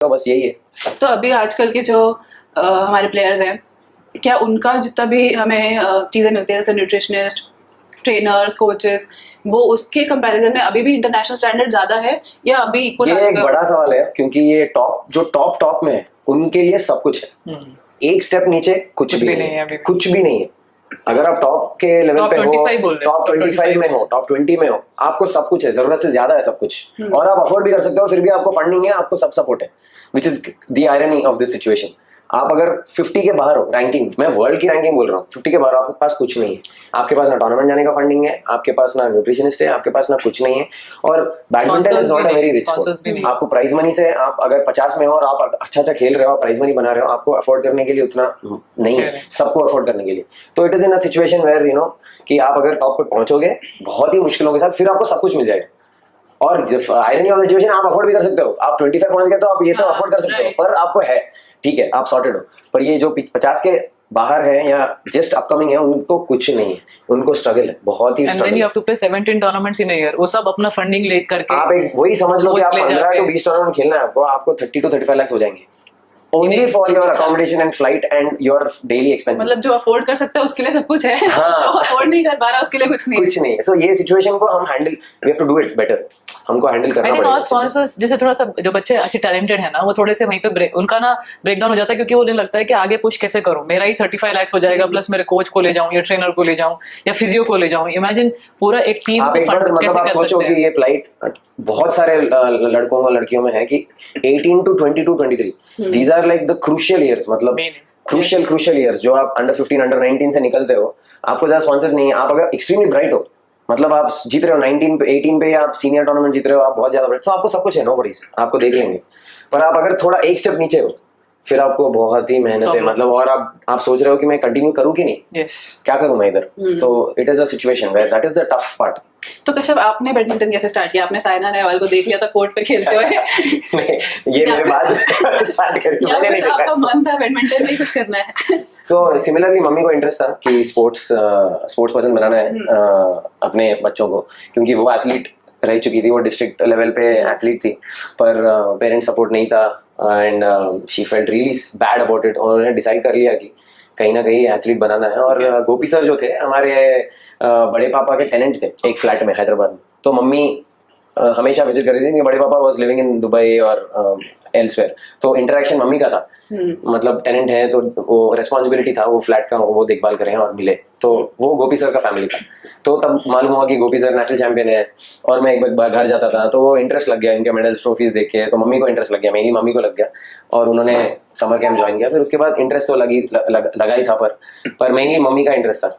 तो बस यही है। तो अभी आजकल के जो हमारे प्लेयर्स हैं, क्या उनका जितना भी हमें चीज़ें मिलती हैं जैसे न्यूट्रिशनिस्ट, ट्रेनर्स, कोचेस, वो उसके कंपैरिजन में अभी भी इंटरनेशनल स्टैंडर्ड ज्यादा है या अभी इक्वल? ये एक बड़ा सवाल है, क्योंकि ये टॉप में है उनके लिए सब कुछ है। एक स्टेप नीचे कुछ भी नहीं है, कुछ भी नहीं है। अगर आप टॉप के लेवल पे हो, टॉप 25 में हो, टॉप 20 में हो, आपको सब कुछ है, जरूरत से ज्यादा है सब कुछ, और आप अफोर्ड भी कर सकते हो, फिर भी आपको फंडिंग है, आपको सब सपोर्ट है, which is the irony of this situation. आप अगर 50 के बाहर हो रैंकिंग, मैं वर्ल्ड की रैंकिंग बोल रहा हूँ, 50 के बाहर आपके पास कुछ नहीं है, आपके पास ना टूर्नामेंट जाने का फंडिंग है, आपके पास ना न्यूट्रिशनिस्ट है, आपके पास ना कुछ नहीं है। और badminton is not a very rich sport. आपको प्राइज मनी से, आप अगर 50 में हो और आप अच्छा खेल रहे हो, प्राइज मनी बना रहे हो, आपको अफोर्ड करने के लिए उतना नहीं है सबको अफोर्ड करने के लिए। तो it is in a situation where you know कि आप अगर टॉप पे पहुंचोगे बहुत ही मुश्किलों के साथ, फिर आपको सब कुछ मिल जाएगा। और आयरनी ऑफ द सिचुएशन, आप अफोर्ड भी कर सकते हो, आप 25 पहुंच गए तो आप ये सब अफोर्ड कर सकते हो, पर आपको है ठीक है, आप सॉर्टेड हो। पर ये जो 50 के बाहर है या जस्ट अपकमिंग है, उनको कुछ नहीं है, उनको स्ट्रगल है, बहुत ही struggle. And then you have to play 17 tournaments in a year. वो सब अपना फंडिंग ले करके आप एक वही समझ लो कि आप 15 to 20 टूर्नामेंट खेलना है आपको 30 to 35 लाख हो जाएंगे only for your accommodation and flight and your daily expenses. मतलब जो अफोर्ड कर सकता है उसके लिए सब कुछ है, हाँ। जो अफोर्ड नहीं कर पा रहा उसके लिए कुछ नहीं है। सो ये सिचुएशन को हम handle, we have to do it better, हमको हैंडल करना पड़ेगा। और स्पॉन्सर्स जैसे थोड़ा सा, जो बच्चे अच्छे टैलेंटेड है ना, वो थोड़े से वहीं पे उनका ना ब्रेकडाउन हो जाता है, क्योंकि उन्हें लगता है कि आगे पुश कैसे करूं, मेरा ही 35 लाख हो जाएगा, प्लस मेरे कोच को ले जाऊं या ट्रेनर को ले जाऊं या फिजियो को ले जाऊं। इमेजिन पूरा एक टीम को फंड कैसे कर सकते हैं। ये फ्लाइट बहुत सारे लड़कों और लड़कियों में है कि 18 to 22, 23 these are like the crucial years, मतलब क्रूशियल ईयर्स, जो आप अंडर 15, अंडर 19 से निकलते हो, आपको ज्यादा स्पॉन्सर्स नहीं है, आप अगर एक्सट्रीमली ब्राइट हो, मतलब आप जीत रहे हो 19 पे 18 पे, आप सीनियर टूर्नामेंट जीत रहे हो, आप बहुत ज्यादा ब्राइट, तो आपको सब कुछ है, नो वरीज, आपको देख लेंगे। पर आप अगर थोड़ा एक स्टेप नीचे हो, फिर आपको बहुत ही मेहनत है, मतलब, और आप सोच रहे हो कि मैं कंटिन्यू करूं कि नहीं, क्या करूं मैं इधर। तो it is a situation where that is the tough part. तो कश्यप, आपने बैडमिंटन कैसे स्टार्ट किया? आपने साइना नेहवाल को देख लिया था कोर्ट पे खेलते हुए? ये मेरे बाद स्टार्ट करी, मैंने नहीं देखा। आपका मन था बैडमिंटन में कुछ करना है? सो सिमिलरली मम्मी को इंटरेस्ट था कि स्पोर्ट्स पर्सन बनाना है अपने बच्चों को, क्योंकि वो एथलीट रह चुकी थी, वो डिस्ट्रिक्ट लेवल पे एथलीट थी, पर पेरेंट्स सपोर्ट नहीं था and she felt really bad about it. उन्होंने डिसाइड कर लिया कि कहीं ना कहीं एथलीट बनाना है। और गोपी सर जो थे हमारे बड़े पापा के टेनेंट थे एक फ्लैट में हैदराबाद में, तो मम्मी हमेशा विजिट कर रही थी कि बड़े पापा वाज लिविंग इन दुबई और एल्सवेयर, तो इंटरेक्शन मम्मी का था। मतलब टेनेंट है तो वो रेस्पॉन्सिबिलिटी था, वो फ्लैट का वो देखभाल करें और मिले, तो वो गोपी सर का फैमिली था। तो तब मालूम हुआ कि गोपी सर नेशनल चैंपियन है, और मैं एक बार घर जाता था तो वो इंटरेस्ट लग गया, इनके मेडल्स ट्रॉफीज देख के, तो मम्मी को इंटरेस्ट लग गया, मेनली मम्मी को लग गया, और उन्होंने समर कैंप ज्वाइन किया। फिर उसके बाद इंटरेस्ट तो लगा ही था, पर मेनली मम्मी का इंटरेस्ट था।